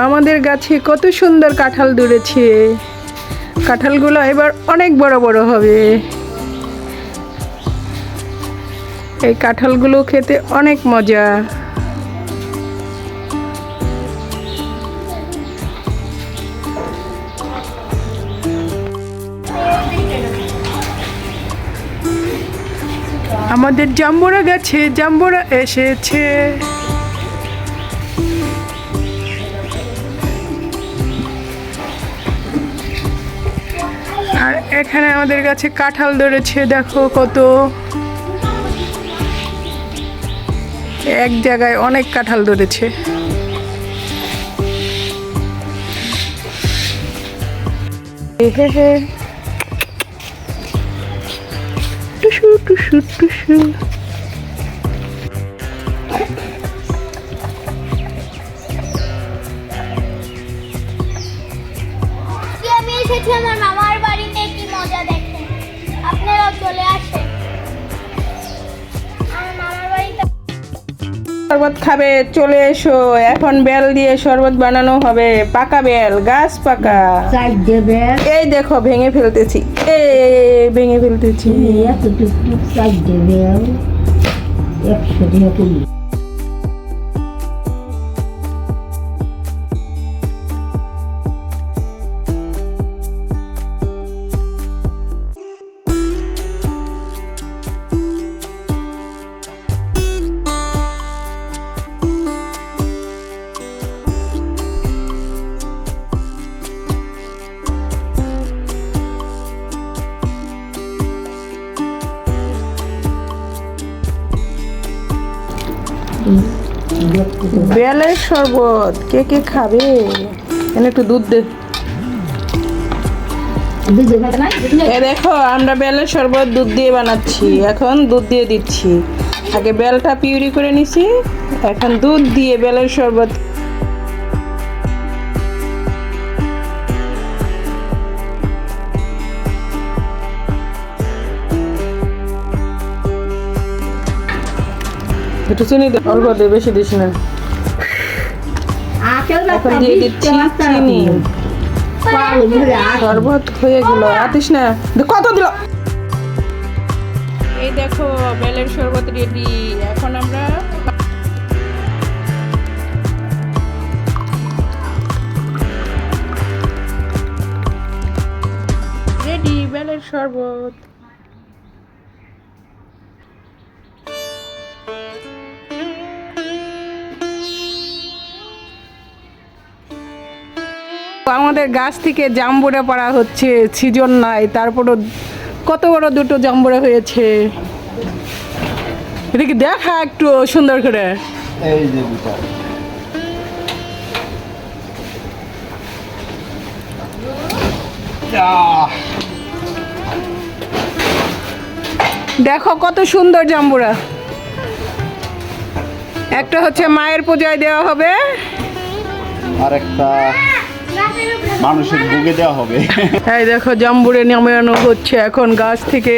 আমাদের গাছে কত সুন্দর কাঁঠাল ধরেছে। কাঁঠালগুলো এবার অনেক বড় বড় হবে। এই কাঁঠালগুলো খেতে অনেক মজা। আমাদের জাম্বুরা গাছে জাম্বুরা এসেছে। আর এখানে আমাদের কাছে কাঁঠাল ধরেছে, দেখো কত। এক জায়গায় অনেক কাঁঠাল ধরেছে। টুসু টুসু টুসু। আমি এসেছি আমার মামার বাড়িতে, কি মজা দেখেন, আপনারাও চলে আসেন আমার মামার বাড়িতে। শরবত খাবে? চলে এসো, এখন বেল দিয়ে শরবত বানানো হবে। পাকা বেল, গাছ পাকা। এই দেখো ভেঙে ফেলতেছি, ভেঙে ফেলতেছি। বেলের শরবত কে কে খাবে? এনে একটু দুধ দে। দেখো আমরা বেলের শরবত দুধ দিয়ে বানাচ্ছি। এখন দুধ দিয়ে দিচ্ছি। আগে বেলটা পিউরি করে নিছি, এখন দুধ দিয়ে বেলের শরবত। একটু চিনি দে, অল্প দে, বেশি দিস না। এখন দিয়ে দিচ্ছি চিনি। শরবত হয়ে গেল, আতিস না। কত দিল? এই দেখো বেলের শরবত রেডি। এখন আমরা রেডি বেলের শরবত। আমাদের গাছ থেকে জাম্বুরা পাড়া হচ্ছে, সিজন নাই, তারপরও কত বড় দুটো জাম্বুরা হয়েছে। এদিকে দেখা একটু সুন্দর করে। এই যে দুটো দেখো কত সুন্দর জাম্বুরা। একটা হচ্ছে মায়ের পূজায় দেওয়া হবে, আর একটা মানুষের বুকে দেওয়া হবে। এই দেখো জাম্বুরে নামানো হচ্ছে এখন গাছ থেকে।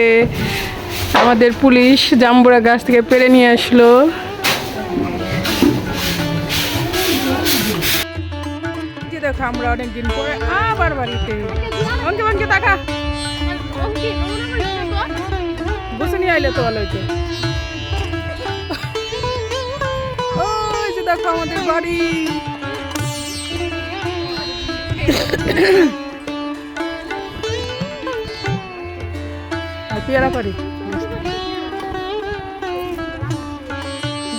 আমাদের পুলিশ জাম্বুরা গাছ থেকে পেরে নিয়ে আসলো। দেখো আমরা অনেকদিন পরে আবার বাড়িতে। অঙ্কে অঙ্কে দেখা বসে নিয়ে আইলে তো ভালো হইতো। ওই যে দেখো আমাদের বাড়ি। পেয়ারা পারি,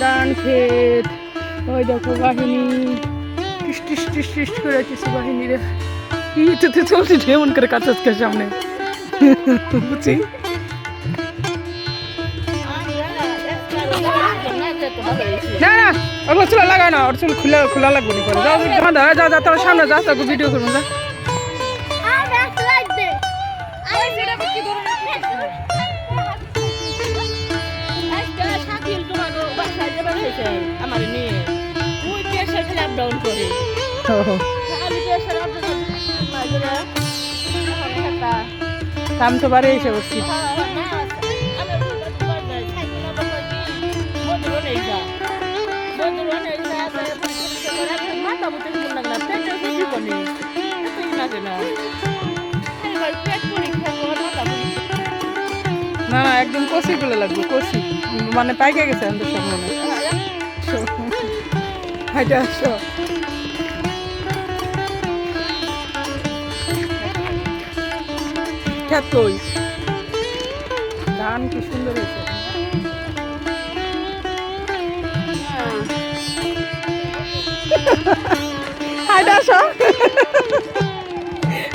ধান ক্ষেত। ওই দেখো বাহিনী টিস টিস টিস টিস করে কিছু বাহিনীরা ইটেতে চলছে এমন করে কাছাচ্ছে সামনে। বুঝছি না না, ওর চুলা লাগায় না, ওর চুল খোলা খোলা লাগবে না। যা যা যা, তোর সামনে যা, তোকে ভিডিও করবো। যা কাম তো বারে এসে বসছি না না একদম কষি গুলো লাগবে কষি মানে পাইকে গেছে আমাদের সব মনে হাইটা আসো খ্যাত কই ধান কি সুন্দর হয়েছে হাইটা আসো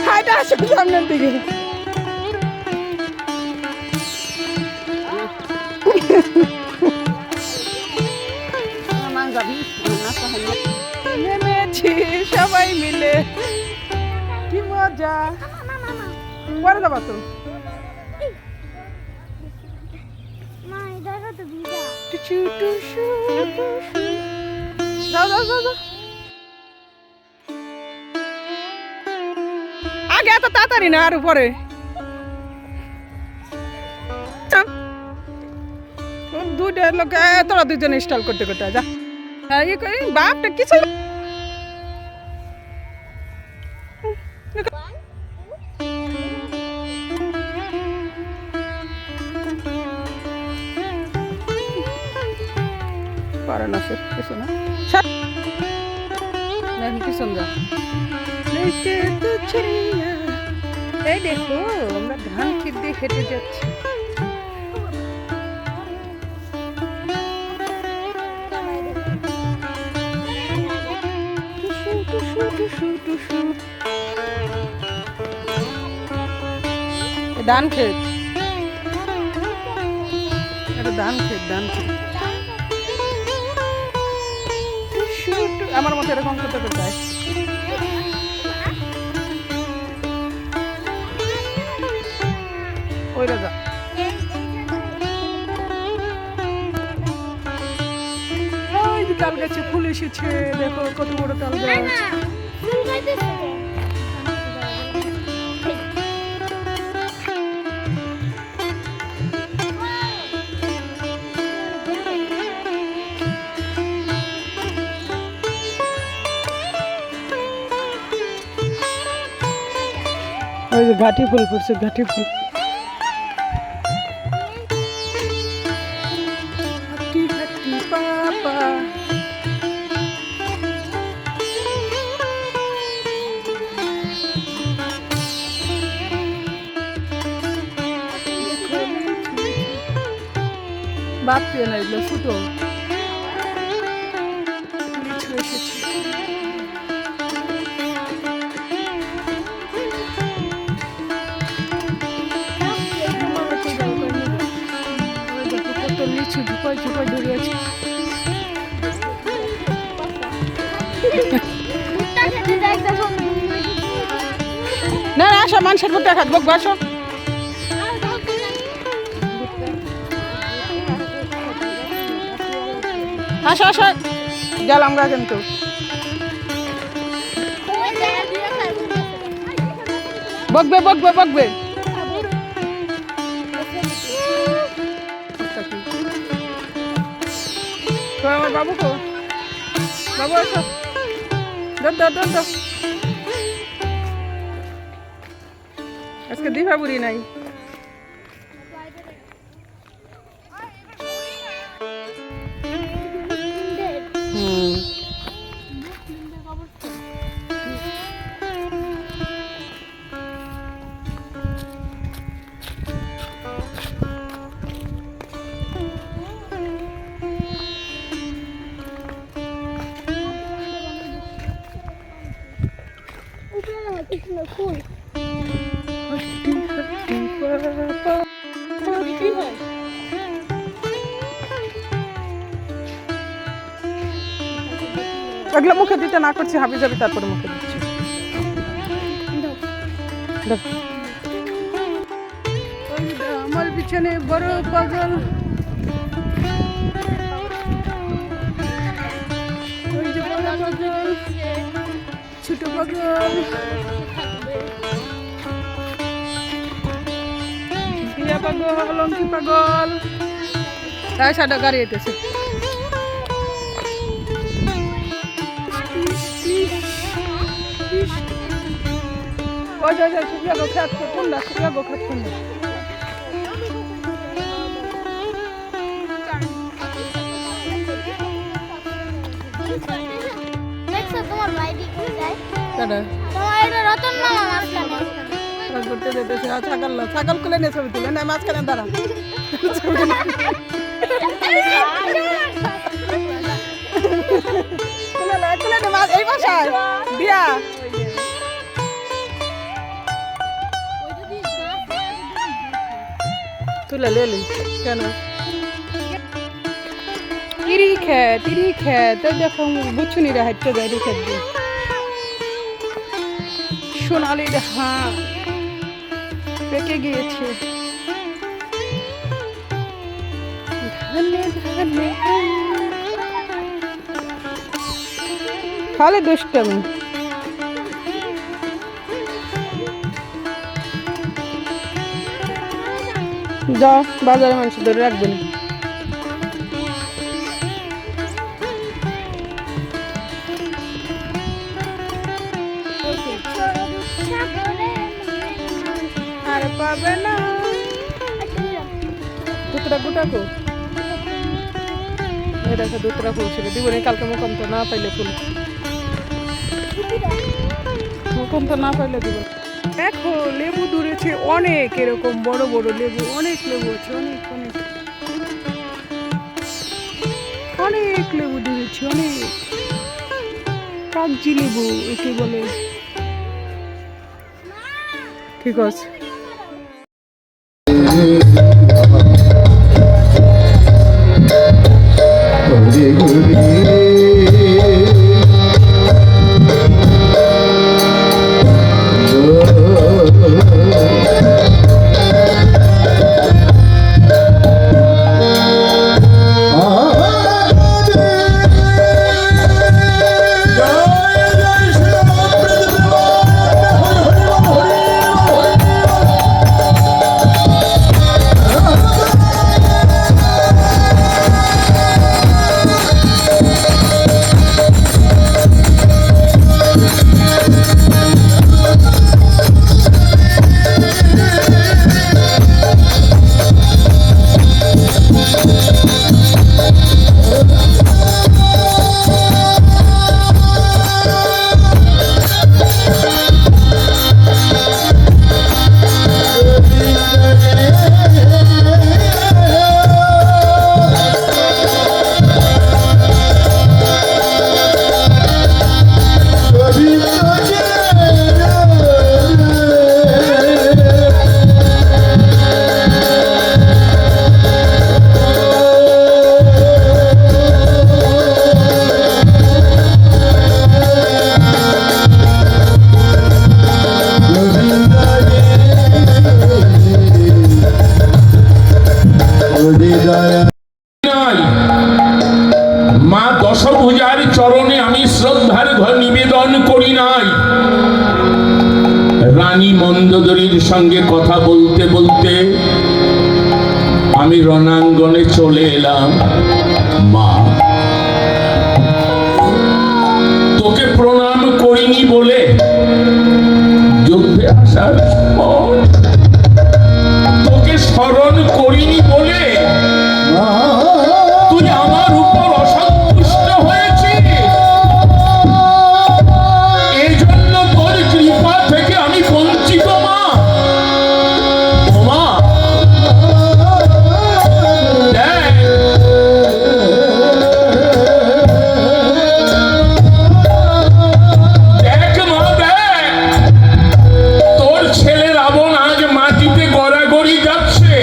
হাইটা আসো সামনের দিকে নেমেছি সবাই মিলে কি মজা পরে যাবা তো যাও যাও যাও যাও আগে এত তাড়াতাড়ি না আর উপরে দুইটা লোক তোরা দুজন ইনস্টল করতে করতে যা ইয়ে করি বাপটা কিছু পারে না সে কিছু না দেখুন কি সুন্দর এই দেখো আমরা ধান ক্ষেত দিয়ে হেঁটে যাচ্ছি ধান ক্ষেত এটা ধান ক্ষেত আমার মতো এরকম করতে করতে ওই রাজা তাল গাছে ফুল এসেছে দেখো কত বড় তাল গাছ ওই যে ঘাটি ফুল পড়ছে ঘাটি ফুল পাপা বাপ পেয়ে না এগুলো ছোটো লিচু ঝুপাই ঝুপাই ধরে আছে না না আসো মানুষের ভুট্টা খাত বকবো আসো আসো আসো গেলাম গা কিন্তু বকবে বকবে বকবে আমার বাবু কো বাবু আসো দর আজকে দীপাবলি নাই ফুল এগুলো মুখে দিতে না করছি হাবি যাবি তারপরে মুখে দিচ্ছি আমার পিছনে বড় পাগল পাগল টিয়া পাগল অঙ্কি পাগল তাই সাদা গাড়ি এসেছে ওই যে সুফিয়া গো খাত কোনটা সুফিয়া গো খাত কোনটা দেখছো তোমার ভাই দিকে যায় দাদা তোমার এটা রতন মামা মাঝখানে করতে যেতেছে ছাগল খুলে নিয়ে ছবি তুলে না মাঝখানে দাঁড়া এই বাসায় দিয়া তুলে লেলি কেন তিরি খেত দেখো বুঝছুনিরা হাঁটতে যায় খেত দিয়ে সোনালির হাঁ পেকে গিয়েছে খালি দুষ্টমি যাও বাজারে মানুষ ধরে রাখবেন আর পাবে না দুতরা গুটাকো দেখো দুতরা ফুল ছিল দিবনি কালকে মুখম তো না পাইলে ফুল মুখম তো না পাইলে দিব দেখো লেবু ধরেছে অনেক এরকম বড় বড় লেবু অনেক লেবু আছে অনেক অনেক অনেক লেবু ধরেছে অনেক কাগজি লেবু একে বলে ঠিক আছে মা দশভুজার চরণে আমি শ্রদ্ধার নিবেদন করি নাই। রানী মন্দোদরীর সঙ্গে কথা বলতে বলতে আমি রণাঙ্গনে চলে এলাম। মা, তোকে প্রণাম করিনি বলে যুদ্ধে আসার পর তোকে স্মরণ করিনি বলে তুই আমার উপর অসন্তুষ্ট হয়েছিস। এই জন্য তোর কৃপা থেকে আমি বঞ্চিত। মা, ও মা, দেখ মা, দেখ তোর ছেলে রাবণ আজ মাটিতে গড়াগড়ি যাচ্ছে।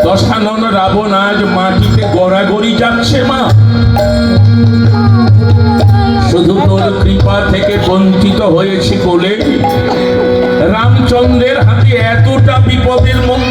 দশানন রাবণ আজ মাটিতে গড়াগড়ি যাচ্ছে। মা, শুধু তোর কৃপা থেকে বঞ্চিত হয়েছি বলে রামচন্দ্রের হাতে এতটা বিপদের মধ্যে